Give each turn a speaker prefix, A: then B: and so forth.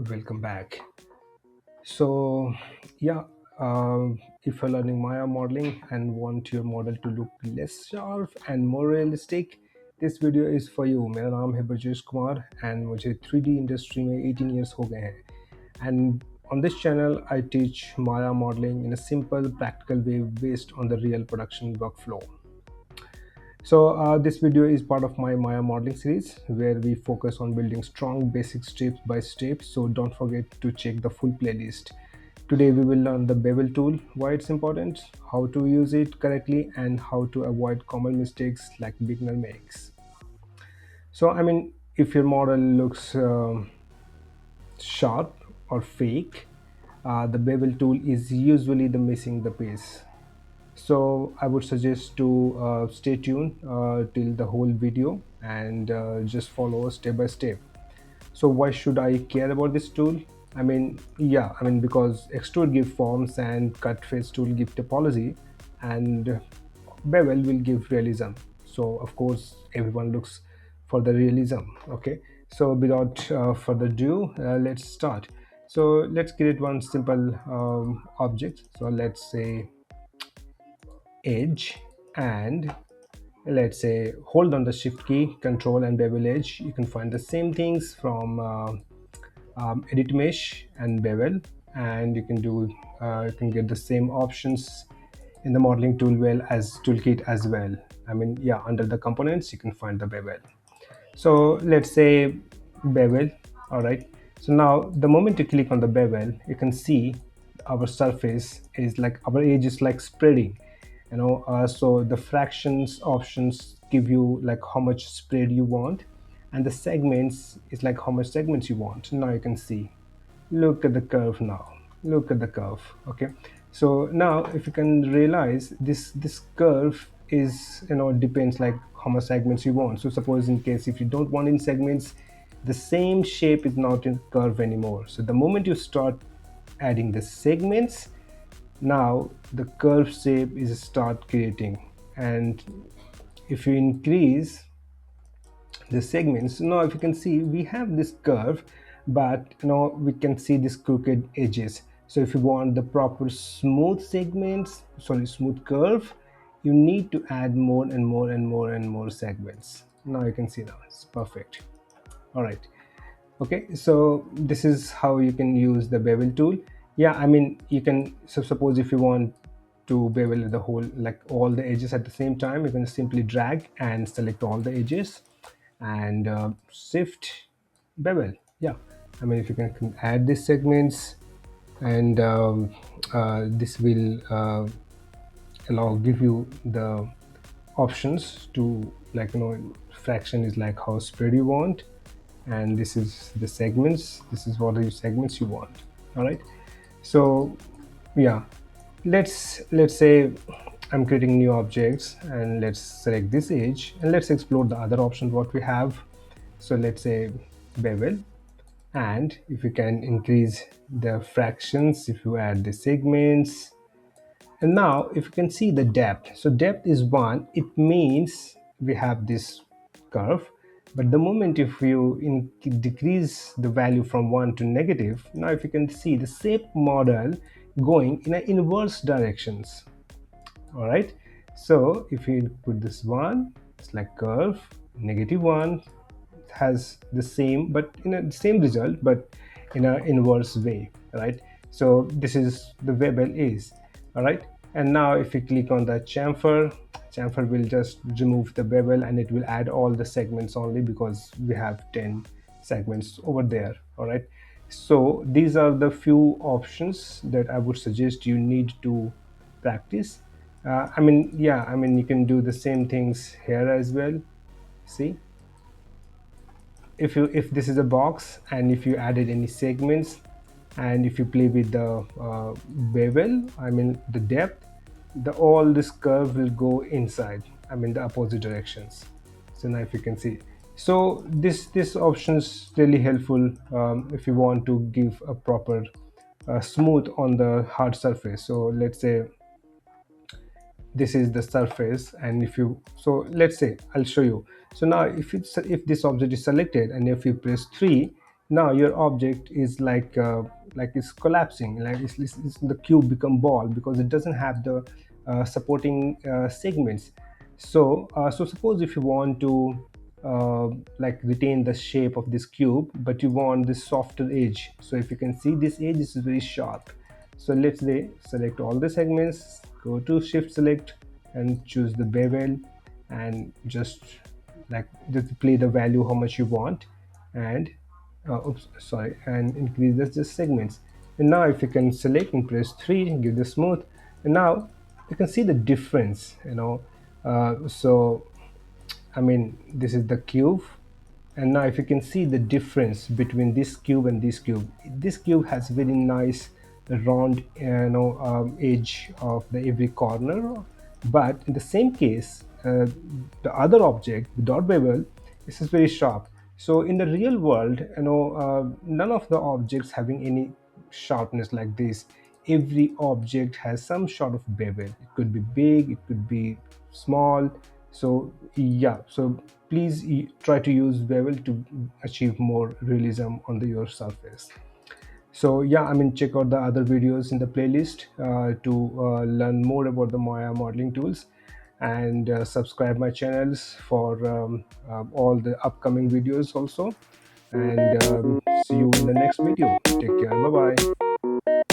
A: Welcome back. So, yeah, if you're learning Maya modeling and want your model to look less sharp and more realistic, this video is for you. मेरा नाम है Brajesh Kumar and मुझे 3D industry में 18 years हो गए हैं. And on this channel, I teach Maya modeling in a simple, practical way based on the real production workflow. So this video is part of my Maya modeling series where we focus on building strong basic step by step. So don't forget to check the full playlist. Today we will learn the Bevel tool, why it's important, how to use it correctly, and how to avoid common mistakes like beginner makes. So if your model looks sharp or fake, the Bevel tool is usually the missing the piece. So I would suggest to stay tuned till the whole video and just follow step by step. So why should I care about this tool? Because extrude give forms and cut face tool give topology, and bevel will give realism. So of course everyone looks for the realism. Okay, so without further ado, let's start. So let's create one simple object. So let's say edge, and let's say hold on the shift key, control and bevel edge. You can find the same things from edit mesh and bevel, and you can get the same options in the modeling tool well as toolkit as well. Under the components you can find the bevel. So let's say bevel. All right, so now the moment you click on the bevel, you can see our surface is like, our edge is like spreading, so the fractions options give you like how much spread you want, and the segments is like how much segments you want. Now you can see, look at the curve. Now look at the curve. Okay, so now if you can realize, this curve is, depends like how much segments you want. So suppose in case if you don't want in segments, the same shape is not in curve anymore. So the moment you start adding the segments, now the curve shape is start creating. And if you increase the segments, now if you can see, we have this curve, but we can see this crooked edges. So if you want the proper smooth segments, sorry, smooth curve, you need to add more and more and more and more segments. Now you can see, now it's perfect. All right, okay, so this is how you can use the bevel tool. You can, so suppose if you want to bevel the whole, like all the edges at the same time, you can simply drag and select all the edges and shift bevel. If you can add these segments, and this will give you the options to, like, fraction is like how spread you want, and this is the segments, this is what the segments you want. All right, so yeah, let's say I'm creating new objects, and let's select this edge, and let's explore the other options what we have. So let's say bevel, and if you can increase the fractions, if you add the segments, and now if you can see the depth, so depth is 1, it means we have this curve. But the moment if you decrease the value from 1 to negative, now if you can see the shape model going in an inverse directions. All right, so if you put this 1, it's like curve, -1 has the same, but in a same result, but in an inverse way, right? So this is the bevel is. All right, and now if you click on the chamfer will just remove the bevel, and it will add all the segments only, because we have 10 segments over there. All right, so these are the few options that I would suggest you need to practice. You can do the same things here as well. See, if this is a box, and if you added any segments, and if you play with the bevel, the depth, the all this curve will go inside, the opposite directions. So now if you can see, so this option is really helpful if you want to give a proper smooth on the hard surface. So let's say this is the surface, and if you, so let's say I'll show you. So now if this object is selected, and if you press 3, Now your object is like it's collapsing, like the cube become ball because it doesn't have the supporting segments. So suppose if you want to like retain the shape of this cube, but you want this softer edge. So if you can see, this edge is very sharp. So let's say select all the segments, go to shift select and choose the bevel, and just play the value how much you want, and oops, sorry, and increase the segments. And now if you can select and press 3, give the smooth, and now you can see the difference, so I mean, this is the cube, and now if you can see the difference between this cube and this cube has very nice round, edge of the every corner. But in the same case, the other object, the dot bevel, this is very sharp. So in the real world, none of the objects having any sharpness like this. Every object has some sort of bevel. It could be big, it could be small. So yeah, so please try to use bevel to achieve more realism on your surface. So yeah, I mean, check out the other videos in the playlist to learn more about the Maya modeling tools, and subscribe my channels for all the upcoming videos also. And see you in the next video. Take care. Bye bye.